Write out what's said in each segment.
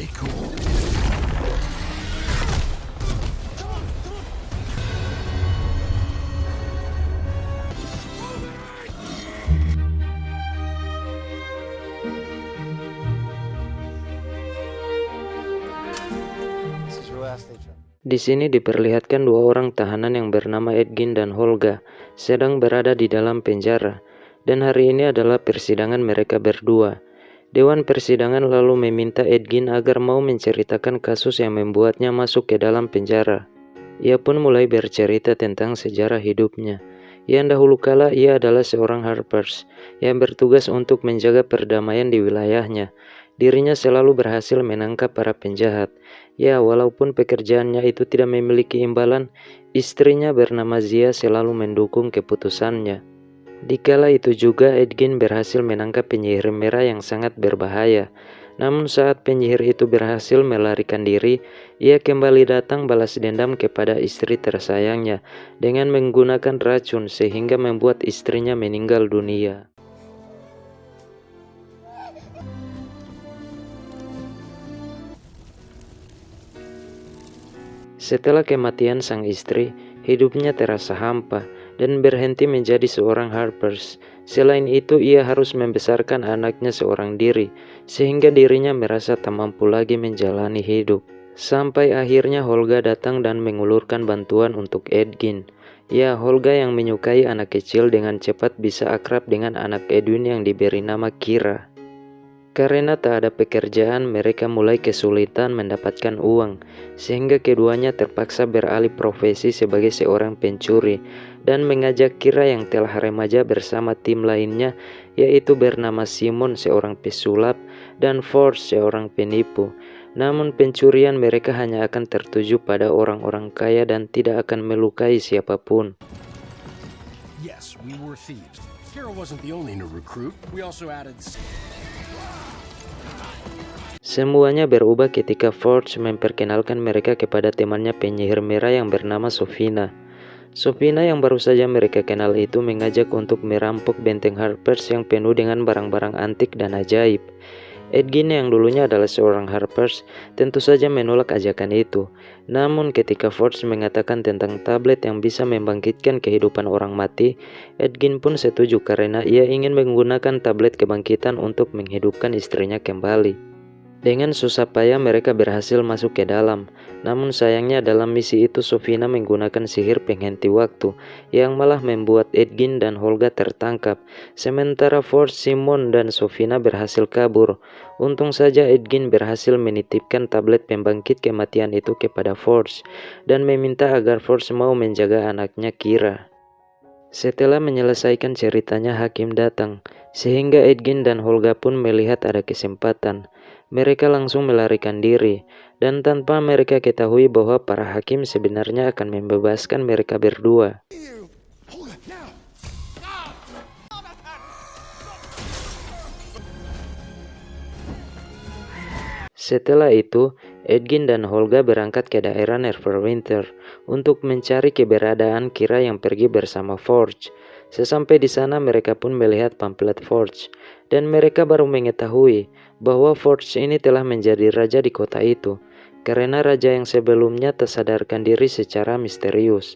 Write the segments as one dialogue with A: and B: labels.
A: Stay cool.
B: Di sini diperlihatkan dua orang tahanan yang bernama Edgin dan Holga sedang berada di dalam penjara, dan hari ini adalah persidangan mereka berdua. Dewan persidangan lalu meminta Edgin agar mau menceritakan kasus yang membuatnya masuk ke dalam penjara. Ia pun mulai bercerita tentang sejarah hidupnya. Yang dahulu kala ia adalah seorang Harpers yang bertugas untuk menjaga perdamaian di wilayahnya. Dirinya selalu berhasil menangkap para penjahat. Ya, walaupun pekerjaannya itu tidak memiliki imbalan, istrinya bernama Zia selalu mendukung keputusannya. Dikala itu juga Edgin berhasil menangkap penyihir merah yang sangat berbahaya. Namun saat penyihir itu berhasil melarikan diri, ia kembali datang balas dendam kepada istri tersayangnya dengan menggunakan racun sehingga membuat istrinya meninggal dunia. Setelah kematian sang istri, hidupnya terasa hampa dan berhenti menjadi seorang Harpers. Selain itu, ia harus membesarkan anaknya seorang diri, sehingga dirinya merasa tak mampu lagi menjalani hidup. Sampai akhirnya Holga datang dan mengulurkan bantuan untuk Edgin. Ya, Holga yang menyukai anak kecil dengan cepat bisa akrab dengan anak Edwin yang diberi nama Kira. Karena tak ada pekerjaan, mereka mulai kesulitan mendapatkan uang, sehingga keduanya terpaksa beralih profesi sebagai seorang pencuri dan mengajak Kira yang telah remaja bersama tim lainnya, yaitu bernama Simon seorang pesulap dan Force seorang penipu. Namun pencurian mereka hanya akan tertuju pada orang-orang kaya dan tidak akan melukai siapapun.
A: Yes, we were thieves. Carol wasn't the only new recruit. We also added...
B: Semuanya berubah ketika Forge memperkenalkan mereka kepada temannya penyihir merah yang bernama Sofina. Sofina yang baru saja mereka kenal itu mengajak untuk merampok benteng Harpers yang penuh dengan barang-barang antik dan ajaib. Edgin yang dulunya adalah seorang Harpers tentu saja menolak ajakan itu. Namun ketika Forge mengatakan tentang tablet yang bisa membangkitkan kehidupan orang mati, Edgin pun setuju karena ia ingin menggunakan tablet kebangkitan untuk menghidupkan istrinya kembali. Dengan susah payah mereka berhasil masuk ke dalam. Namun sayangnya dalam misi itu Sofina menggunakan sihir penghenti waktu yang malah membuat Edgin dan Holga tertangkap. Sementara Forge, Simon, dan Sofina berhasil kabur. Untung saja Edgin berhasil menitipkan tablet pembangkit kematian itu kepada Forge dan meminta agar Forge mau menjaga anaknya Kira. Setelah menyelesaikan ceritanya, hakim datang, sehingga Edgin dan Holga pun melihat ada kesempatan. Mereka langsung melarikan diri, dan tanpa mereka ketahui bahwa para hakim sebenarnya akan membebaskan mereka berdua. Setelah itu, Edgin dan Holga berangkat ke daerah Neverwinter untuk mencari keberadaan Kira yang pergi bersama Forge. Sesampai di sana mereka pun melihat pamflet Forge, dan mereka baru mengetahui bahwa Forge ini telah menjadi raja di kota itu, karena raja yang sebelumnya tersadarkan diri secara misterius.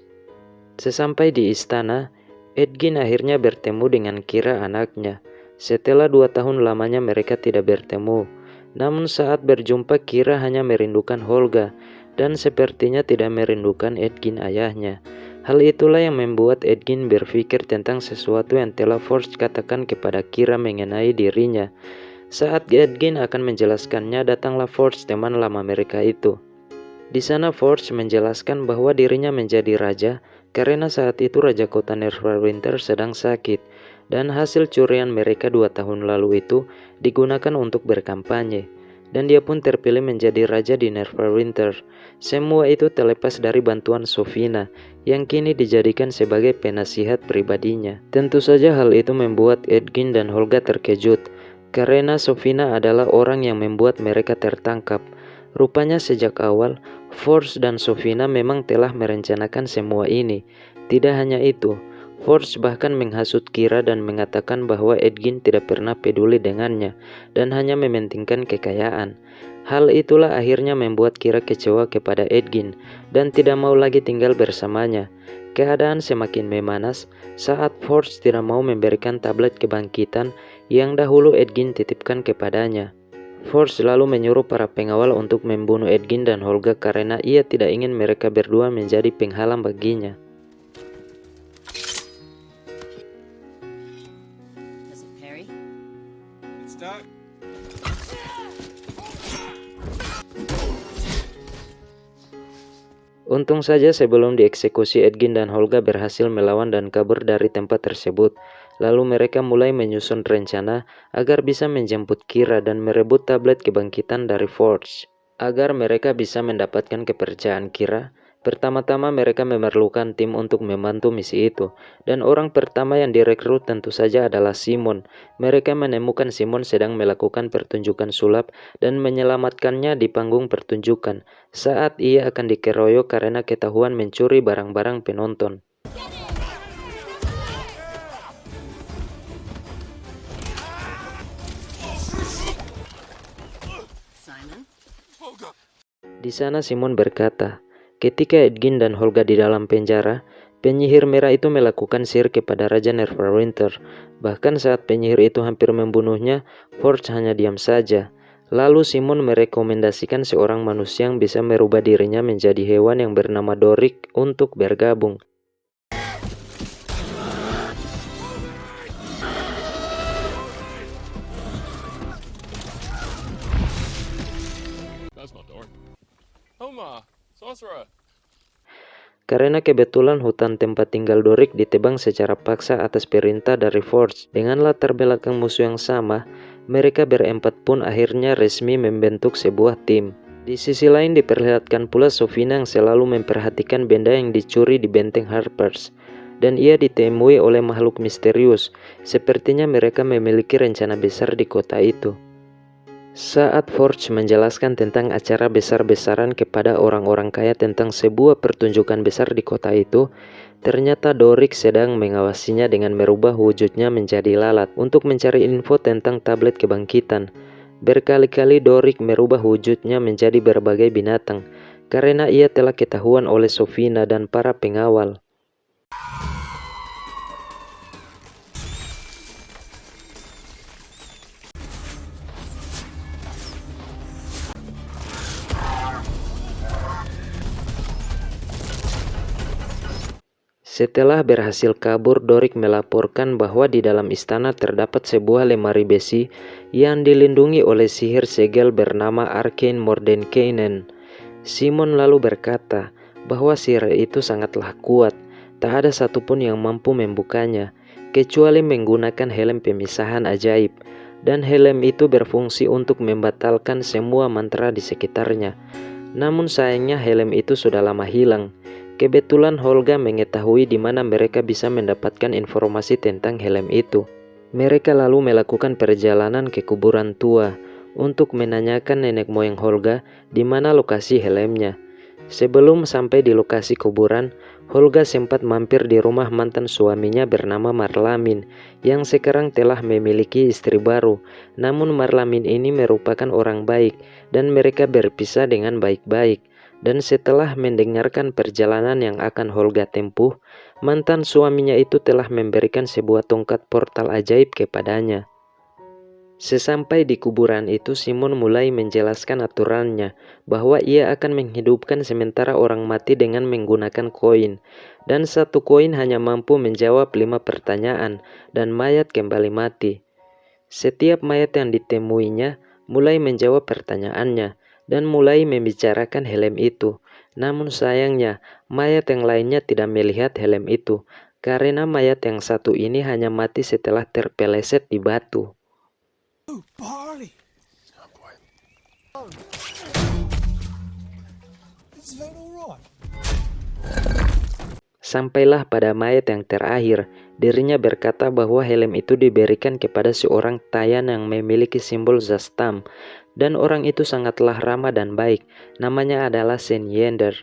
B: Sesampai di istana, Edgin akhirnya bertemu dengan Kira anaknya. Setelah 2 tahun lamanya mereka tidak bertemu. Namun saat berjumpa Kira hanya merindukan Holga dan sepertinya tidak merindukan Edgin ayahnya. Hal itulah yang membuat Edgin berpikir tentang sesuatu yang telah Forge katakan kepada Kira mengenai dirinya. Saat Edgin akan menjelaskannya, datanglah Forge, teman lama mereka itu. Di sana Forge menjelaskan bahwa dirinya menjadi raja karena saat itu raja kota Neverwinter sedang sakit dan hasil curian mereka 2 tahun lalu itu digunakan untuk berkampanye. Dan dia pun terpilih menjadi raja di Neverwinter. Semua itu terlepas dari bantuan Sofina yang kini dijadikan sebagai penasihat pribadinya. Tentu saja hal itu membuat Edgin dan Holga terkejut karena Sofina adalah orang yang membuat mereka tertangkap. Rupanya sejak awal, Force dan Sofina memang telah merencanakan semua ini. Tidak hanya itu, Forge bahkan menghasut Kira dan mengatakan bahwa Edgin tidak pernah peduli dengannya dan hanya mementingkan kekayaan. Hal itulah akhirnya membuat Kira kecewa kepada Edgin dan tidak mau lagi tinggal bersamanya. Keadaan semakin memanas saat Forge tidak mau memberikan tablet kebangkitan yang dahulu Edgin titipkan kepadanya. Forge lalu menyuruh para pengawal untuk membunuh Edgin dan Holga karena ia tidak ingin mereka berdua menjadi penghalang baginya. Untung saja sebelum dieksekusi Edgin dan Holga berhasil melawan dan kabur dari tempat tersebut. Lalu mereka mulai menyusun rencana agar bisa menjemput Kira dan merebut tablet kebangkitan dari Forge. Agar mereka bisa mendapatkan kepercayaan Kira, pertama-tama mereka memerlukan tim untuk membantu misi itu. Dan orang pertama yang direkrut tentu saja adalah Simon. Mereka menemukan Simon sedang melakukan pertunjukan sulap dan menyelamatkannya di panggung pertunjukan saat ia akan dikeroyok karena ketahuan mencuri barang-barang penonton. Di sana Simon berkata, ketika Edgin dan Holga di dalam penjara, penyihir merah itu melakukan sihir kepada Raja Neverwinter. Bahkan saat penyihir itu hampir membunuhnya, Forge hanya diam saja. Lalu Simon merekomendasikan seorang manusia yang bisa merubah dirinya menjadi hewan yang bernama Doric untuk bergabung. Karena kebetulan hutan tempat tinggal Doric ditebang secara paksa atas perintah dari Forge dengan latar belakang musuh yang sama, mereka berempat pun akhirnya resmi membentuk sebuah tim. Di sisi lain diperlihatkan pula Sofina yang selalu memperhatikan benda yang dicuri di benteng Harpers, dan ia ditemui oleh makhluk misterius. Sepertinya mereka memiliki rencana besar di kota itu. Saat Forge menjelaskan tentang acara besar-besaran kepada orang-orang kaya tentang sebuah pertunjukan besar di kota itu, ternyata Doric sedang mengawasinya dengan merubah wujudnya menjadi lalat untuk mencari info tentang tablet kebangkitan. Berkali-kali Doric merubah wujudnya menjadi berbagai binatang, karena ia telah ketahuan oleh Sofina dan para pengawal. Setelah berhasil kabur, Doric melaporkan bahwa di dalam istana terdapat sebuah lemari besi yang dilindungi oleh sihir segel bernama Arcane Mordenkainen. Simon lalu berkata bahwa sihir itu sangatlah kuat, tak ada satupun yang mampu membukanya, kecuali menggunakan helm pemisahan ajaib, dan helm itu berfungsi untuk membatalkan semua mantra di sekitarnya. Namun sayangnya helm itu sudah lama hilang. Kebetulan Holga mengetahui di mana mereka bisa mendapatkan informasi tentang helm itu. Mereka lalu melakukan perjalanan ke kuburan tua untuk menanyakan nenek moyang Holga di mana lokasi helmnya. Sebelum sampai di lokasi kuburan, Holga sempat mampir di rumah mantan suaminya bernama Marlamin yang sekarang telah memiliki istri baru. Namun Marlamin ini merupakan orang baik dan mereka berpisah dengan baik-baik. Dan setelah mendengarkan perjalanan yang akan Holga tempuh, mantan suaminya itu telah memberikan sebuah tongkat portal ajaib kepadanya. Sesampai di kuburan itu, Simon mulai menjelaskan aturannya, bahwa ia akan menghidupkan sementara orang mati dengan menggunakan koin, dan satu koin hanya mampu menjawab 5 pertanyaan, dan mayat kembali mati. Setiap mayat yang ditemuinya mulai menjawab pertanyaannya, dan mulai membicarakan helm itu. Namun sayangnya, mayat yang lainnya tidak melihat helm itu, karena mayat yang satu ini hanya mati setelah terpeleset di batu. Sampailah pada mayat yang terakhir. Dirinya berkata bahwa helm itu diberikan kepada seorang Tayan yang memiliki simbol Zastam, dan orang itu sangatlah ramah dan baik. Namanya adalah Sen Yender.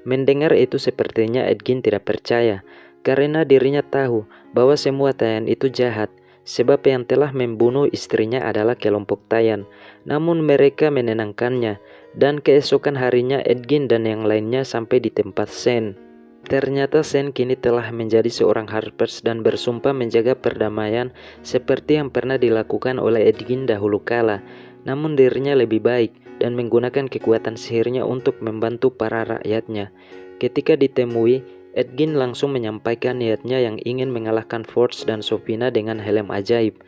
B: Mendengar itu sepertinya Edgin tidak percaya, karena dirinya tahu bahwa semua Taian itu jahat, sebab yang telah membunuh istrinya adalah kelompok Taian. Namun mereka menenangkannya, dan keesokan harinya Edgin dan yang lainnya sampai di tempat Sen. Ternyata Sen kini telah menjadi seorang Harpers dan bersumpah menjaga perdamaian seperti yang pernah dilakukan oleh Edgin dahulu kala. Namun dirinya lebih baik dan menggunakan kekuatan sihirnya untuk membantu para rakyatnya. Ketika ditemui, Edgin langsung menyampaikan niatnya yang ingin mengalahkan Forge dan Sofina dengan helm ajaib.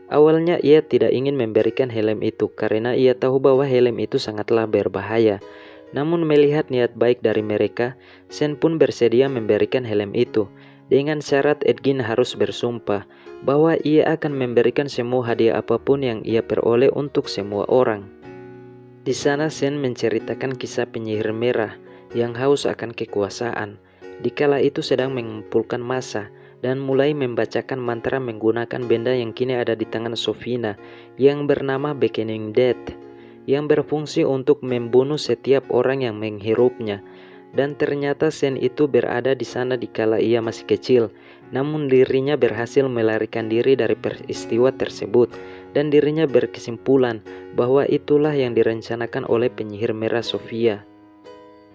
B: Awalnya ia tidak ingin memberikan helm itu karena ia tahu bahwa helm itu sangatlah berbahaya. Namun melihat niat baik dari mereka, Sen pun bersedia memberikan helm itu. Dengan syarat Edgin harus bersumpah bahwa ia akan memberikan semua hadiah apapun yang ia peroleh untuk semua orang. Di sana Sen menceritakan kisah penyihir merah yang haus akan kekuasaan. Dikala itu sedang mengumpulkan massa dan mulai membacakan mantra menggunakan benda yang kini ada di tangan Sofina yang bernama Beckoning Death, yang berfungsi untuk membunuh setiap orang yang menghirupnya. Dan ternyata Sen itu berada di sana dikala ia masih kecil, namun dirinya berhasil melarikan diri dari peristiwa tersebut, dan dirinya berkesimpulan bahwa itulah yang direncanakan oleh penyihir merah Sofia.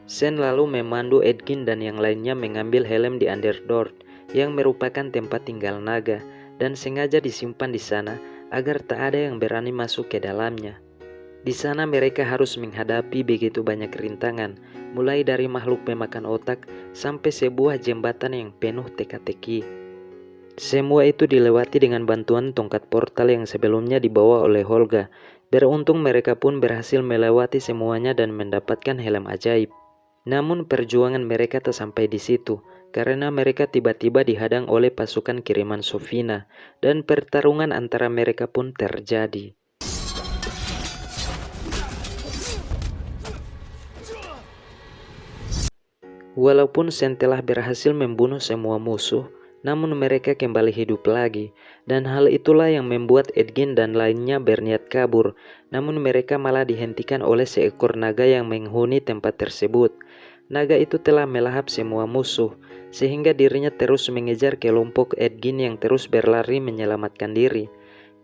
B: Sen lalu memandu Edgin dan yang lainnya mengambil helm di Underdark yang merupakan tempat tinggal naga dan sengaja disimpan di sana agar tak ada yang berani masuk ke dalamnya. Di sana mereka harus menghadapi begitu banyak rintangan, mulai dari makhluk pemakan otak sampai sebuah jembatan yang penuh teka-teki. Semua itu dilewati dengan bantuan tongkat portal yang sebelumnya dibawa oleh Holga. Beruntung mereka pun berhasil melewati semuanya dan mendapatkan helm ajaib. Namun perjuangan mereka tak sampai di situ, karena mereka tiba-tiba dihadang oleh pasukan kiriman Sofina, dan pertarungan antara mereka pun terjadi. Walaupun Sen telah berhasil membunuh semua musuh, namun mereka kembali hidup lagi, dan hal itulah yang membuat Edgin dan lainnya berniat kabur, namun mereka malah dihentikan oleh seekor naga yang menghuni tempat tersebut. Naga itu telah melahap semua musuh, sehingga dirinya terus mengejar kelompok Edgin yang terus berlari menyelamatkan diri.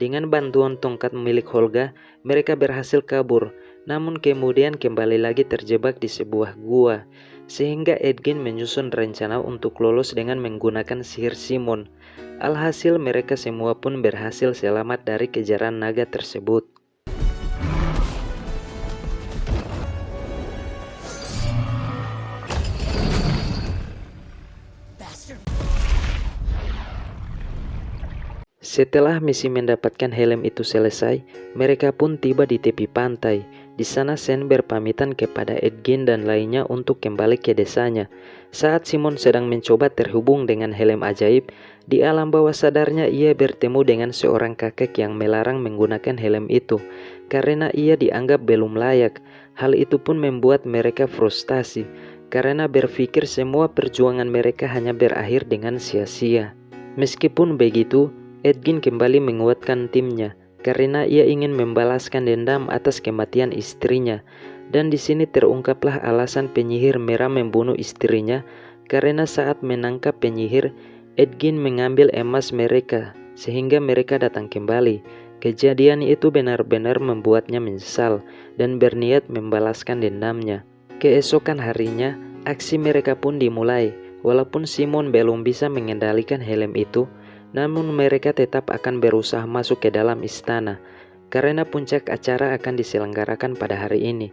B: Dengan bantuan tongkat milik Holga, mereka berhasil kabur, namun kemudian kembali lagi terjebak di sebuah gua, sehingga Edgin menyusun rencana untuk lolos dengan menggunakan sihir Simon. Alhasil mereka semua pun berhasil selamat dari kejaran naga tersebut. Setelah misi mendapatkan helm itu selesai, mereka pun tiba di tepi pantai. Di sana Sen berpamitan kepada Edgin dan lainnya untuk kembali ke desanya. Saat Simon sedang mencoba terhubung dengan helm ajaib, di alam bawah sadarnya ia bertemu dengan seorang kakek yang melarang menggunakan helm itu karena ia dianggap belum layak. Hal itu pun membuat mereka frustasi karena berpikir semua perjuangan mereka hanya berakhir dengan sia-sia. Meskipun begitu, Edgin kembali menguatkan timnya karena ia ingin membalaskan dendam atas kematian istrinya, dan di sini terungkaplah alasan penyihir merah membunuh istrinya karena saat menangkap penyihir, Edgin mengambil emas mereka sehingga mereka datang kembali. Kejadian itu benar-benar membuatnya menyesal dan berniat membalaskan dendamnya. Keesokan harinya, aksi mereka pun dimulai. Walaupun Simon belum bisa mengendalikan helm itu, namun mereka tetap akan berusaha masuk ke dalam istana, karena puncak acara akan diselenggarakan pada hari ini.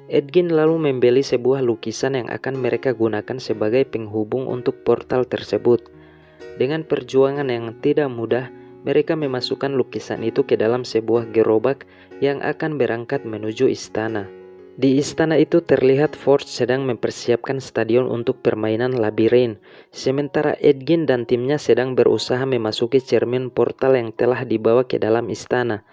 B: Edgin lalu membeli sebuah lukisan yang akan mereka gunakan sebagai penghubung untuk portal tersebut. Dengan perjuangan yang tidak mudah, mereka memasukkan lukisan itu ke dalam sebuah gerobak yang akan berangkat menuju istana. Di istana itu terlihat Forge sedang mempersiapkan stadion untuk permainan labirin, sementara Edgin dan timnya sedang berusaha memasuki cermin portal yang telah dibawa ke dalam istana.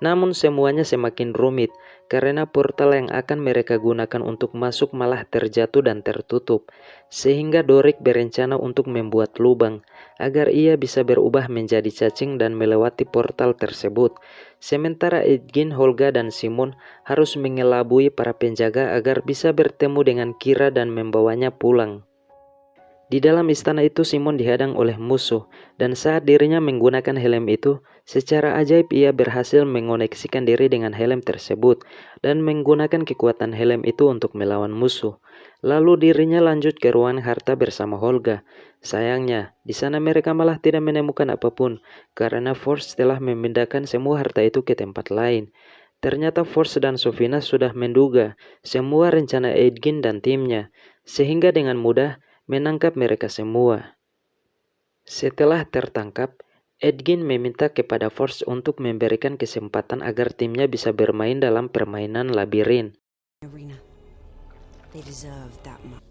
B: Namun semuanya semakin rumit karena portal yang akan mereka gunakan untuk masuk malah terjatuh dan tertutup, sehingga Doric berencana untuk membuat lubang agar ia bisa berubah menjadi cacing dan melewati portal tersebut. Sementara Edgin, Holga, dan Simon harus mengelabui para penjaga agar bisa bertemu dengan Kira dan membawanya pulang. Di dalam istana itu Simon dihadang oleh musuh, dan saat dirinya menggunakan helm itu, secara ajaib ia berhasil mengoneksikan diri dengan helm tersebut, dan menggunakan kekuatan helm itu untuk melawan musuh. Lalu dirinya lanjut ke ruangan harta bersama Holga. Sayangnya, di sana mereka malah tidak menemukan apapun, karena Force telah memindahkan semua harta itu ke tempat lain. Ternyata Force dan Sofina sudah menduga semua rencana Edgin dan timnya, sehingga dengan mudah menangkap mereka semua. Setelah tertangkap, Edgin meminta kepada Force untuk memberikan kesempatan agar timnya bisa bermain dalam permainan labirin.
C: Arena. They deserve that much.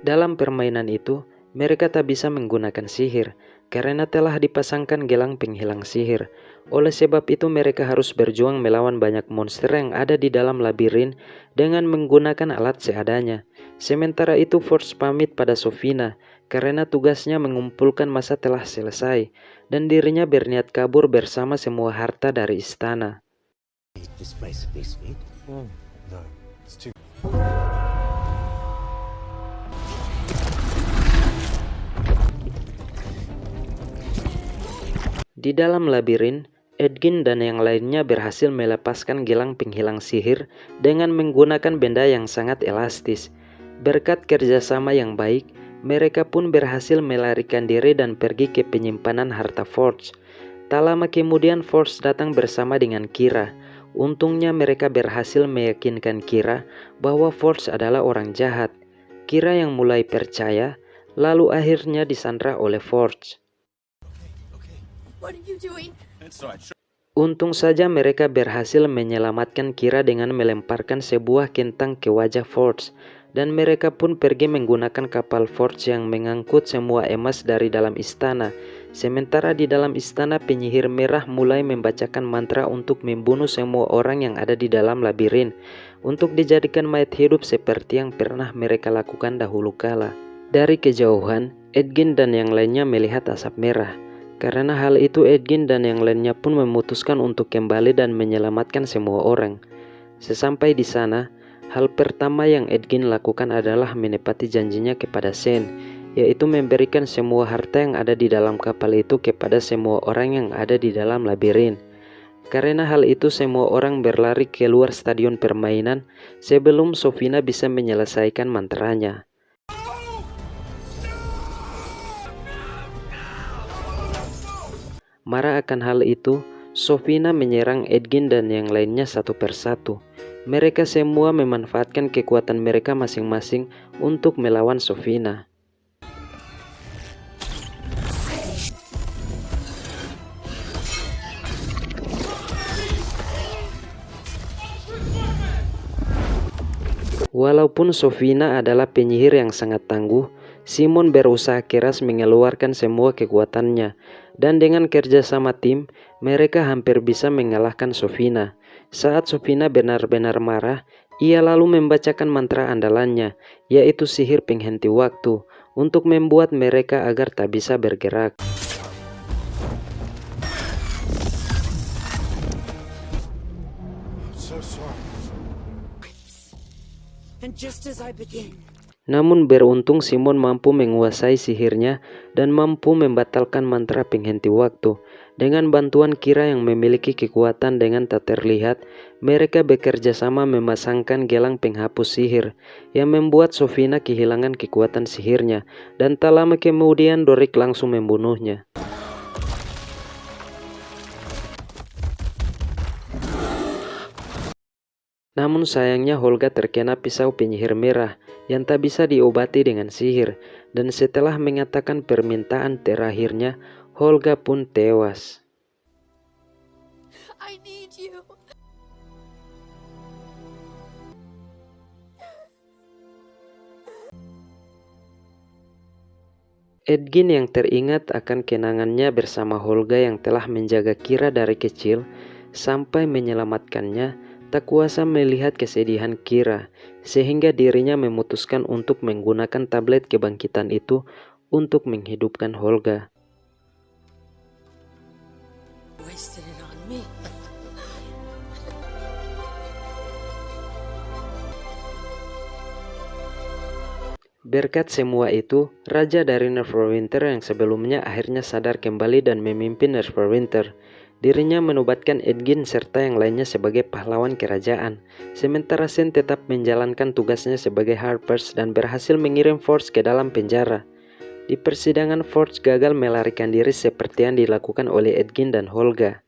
B: Dalam permainan itu, mereka tak bisa menggunakan sihir karena telah dipasangkan gelang penghilang sihir. Oleh sebab itu mereka harus berjuang melawan banyak monster yang ada di dalam labirin dengan menggunakan alat seadanya. Sementara itu Force pamit pada Sofina karena tugasnya mengumpulkan masa telah selesai dan dirinya berniat kabur bersama semua harta dari istana.
D: This basically sweet.
A: No, it's too.
B: Di dalam labirin, Edgin dan yang lainnya berhasil melepaskan gelang penghilang sihir dengan menggunakan benda yang sangat elastis. Berkat kerjasama yang baik, mereka pun berhasil melarikan diri dan pergi ke penyimpanan harta Forge. Tak lama kemudian Forge datang bersama dengan Kira. Untungnya mereka berhasil meyakinkan Kira bahwa Forge adalah orang jahat. Kira yang mulai percaya, lalu akhirnya disandra oleh Forge.
C: What are you doing?
B: Untung saja mereka berhasil menyelamatkan Kira dengan melemparkan sebuah kentang ke wajah Forge, dan mereka pun pergi menggunakan kapal Forge yang mengangkut semua emas dari dalam istana. Sementara di dalam istana, penyihir merah mulai membacakan mantra untuk membunuh semua orang yang ada di dalam labirin, untuk dijadikan mayat hidup seperti yang pernah mereka lakukan dahulu kala. Dari kejauhan, Edgin dan yang lainnya melihat asap merah. Karena hal itu, Edgin dan yang lainnya pun memutuskan untuk kembali dan menyelamatkan semua orang. Sesampai di sana, hal pertama yang Edgin lakukan adalah menepati janjinya kepada Sen, yaitu memberikan semua harta yang ada di dalam kapal itu kepada semua orang yang ada di dalam labirin. Karena hal itu, semua orang berlari keluar stadion permainan sebelum Sofina bisa menyelesaikan mantranya. Marah akan hal itu, Sofina menyerang Edgin dan yang lainnya satu persatu. Mereka semua memanfaatkan kekuatan mereka masing-masing untuk melawan Sofina. Walaupun Sofina adalah penyihir yang sangat tangguh, Simon berusaha keras mengeluarkan semua kekuatannya, dan dengan kerjasama tim, mereka hampir bisa mengalahkan Sofina. Saat Sofina benar-benar marah, ia lalu membacakan mantra andalannya, yaitu sihir penghenti waktu, untuk membuat mereka agar tak bisa bergerak.
A: So sorry.
C: And just as I begin,
B: Namun beruntung Simon mampu menguasai sihirnya dan mampu membatalkan mantra penghenti waktu. Dengan bantuan Kira yang memiliki kekuatan dengan tak terlihat, mereka bekerja sama memasangkan gelang penghapus sihir yang membuat Sofina kehilangan kekuatan sihirnya, dan tak lama kemudian Dorik langsung membunuhnya. Namun sayangnya Holga terkena pisau penyihir merah yang tak bisa diobati dengan sihir, dan setelah mengatakan permintaan terakhirnya, Holga pun tewas.
C: I need you.
B: Edgin yang teringat akan kenangannya bersama Holga yang telah menjaga Kira dari kecil sampai menyelamatkannya, tak kuasa melihat kesedihan Kira, sehingga dirinya memutuskan untuk menggunakan tablet kebangkitan itu untuk menghidupkan Holga.
C: Wasted it on me.
B: Berkat semua itu, raja dari Neverwinter yang sebelumnya akhirnya sadar kembali dan memimpin Neverwinter. Dirinya menobatkan Edgin serta yang lainnya sebagai pahlawan kerajaan, sementara Sen tetap menjalankan tugasnya sebagai Harpers dan berhasil mengirim Forge ke dalam penjara. Di persidangan, Forge gagal melarikan diri seperti yang dilakukan oleh Edgin dan Holga.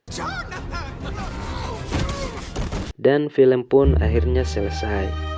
B: Dan film pun akhirnya selesai.